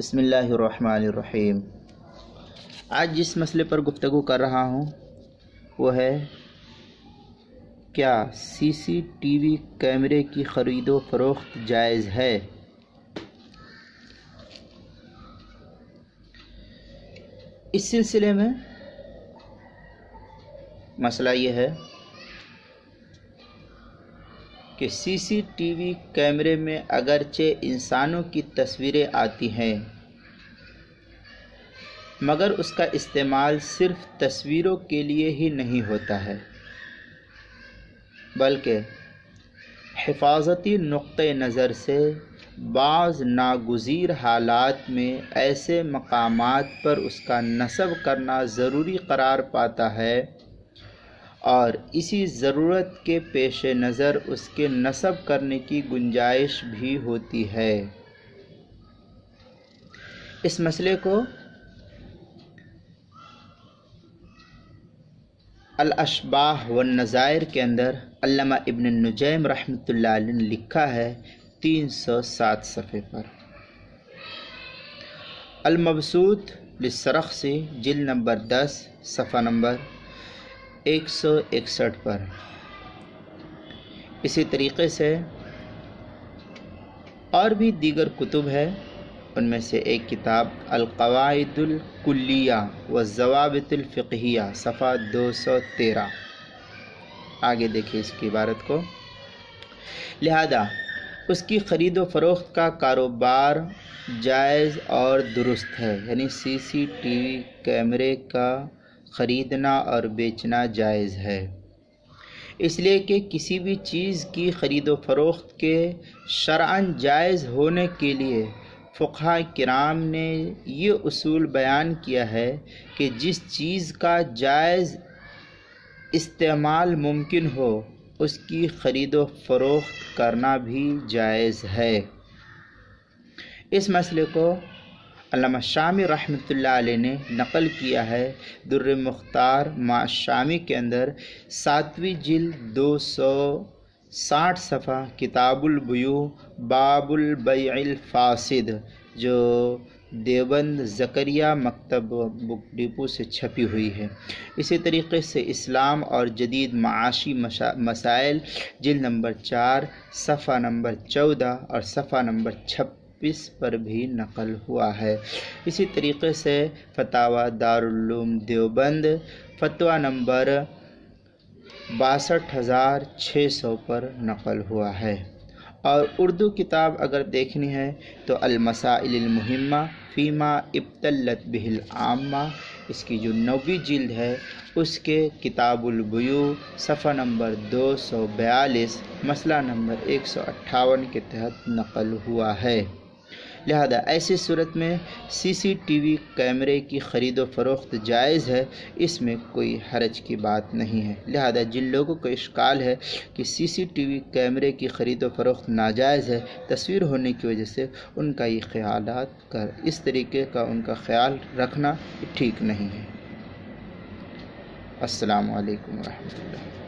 بسم اللہ الرحمن الرحیم۔ آج جس مسئلے پر گفتگو کر رہا ہوں وہ ہے کیا سی سی ٹی وی کیمرے کی خرید و فروخت جائز ہے؟ اس سلسلے میں مسئلہ یہ ہے کہ سی سی ٹی وی کیمرے میں اگرچہ انسانوں کی تصویریں آتی ہیں مگر اس کا استعمال صرف تصویروں کے لیے ہی نہیں ہوتا ہے، بلکہ حفاظتی نقطۂ نظر سے بعض ناگزیر حالات میں ایسے مقامات پر اس کا نصب کرنا ضروری قرار پاتا ہے اور اسی ضرورت کے پیش نظر اس کے نصب کرنے کی گنجائش بھی ہوتی ہے۔ اس مسئلے کو الاشباح والنظائر کے اندر علامہ ابن النجیم رحمۃ اللہ علیہ نے لکھا ہے 307 صفحے پر۔ المبسوط للسرخسی جلد نمبر 10 صفحہ نمبر 161 پر۔ اسی طریقے سے اور بھی دیگر کتب ہے، ان میں سے ایک کتاب القواعد الکلیہ والضوابط الفقہیہ صفحہ 213۔ آگے دیکھیں اس کی عبارت کو۔ لہذا اس کی خرید و فروخت کا کاروبار جائز اور درست ہے، یعنی سی سی ٹی وی کیمرے کا خریدنا اور بیچنا جائز ہے، اس لیے کہ کسی بھی چیز کی خرید و فروخت کے شرعاً جائز ہونے کے لیے فقہاء کرام نے یہ اصول بیان کیا ہے کہ جس چیز کا جائز استعمال ممکن ہو اس کی خرید و فروخت کرنا بھی جائز ہے۔ اس مسئلے کو علامہ شامی رحمۃ اللہ علیہ نے نقل کیا ہے در مختار مع شامی کے اندر 7ویں جلد 260 صفحہ کتاب البیوع باب البیع الفاسد، جو دیوبند زکریہ مکتب بک ڈپو سے چھپی ہوئی ہے۔ اسی طریقے سے اسلام اور جدید معاشی مسائل جلد نمبر 4 صفحہ نمبر 14 اور صفحہ نمبر 26 پر بھی نقل ہوا ہے۔ اسی طریقے سے فتاوی دارالعلوم دیوبند فتویٰ نمبر 62600 پر نقل ہوا ہے۔ اور اردو کتاب اگر دیکھنی ہے تو المسائل المہمہ فیما ابتلت بہ العامہ، اس کی جو 9ویں جلد ہے اس کے کتاب البیوع صفحہ نمبر 242 مسئلہ نمبر 158 کے تحت نقل ہوا ہے۔ لہذا ایسی صورت میں سی سی ٹی وی کیمرے کی خرید و فروخت جائز ہے، اس میں کوئی حرج کی بات نہیں ہے۔ لہذا جن لوگوں کو اشکال ہے کہ سی سی ٹی وی کیمرے کی خرید و فروخت ناجائز ہے تصویر ہونے کی وجہ سے، ان کا یہ خیالات اس طریقے کا ان کا خیال رکھنا ٹھیک نہیں ہے۔ السلام علیکم ورحمۃ اللہ۔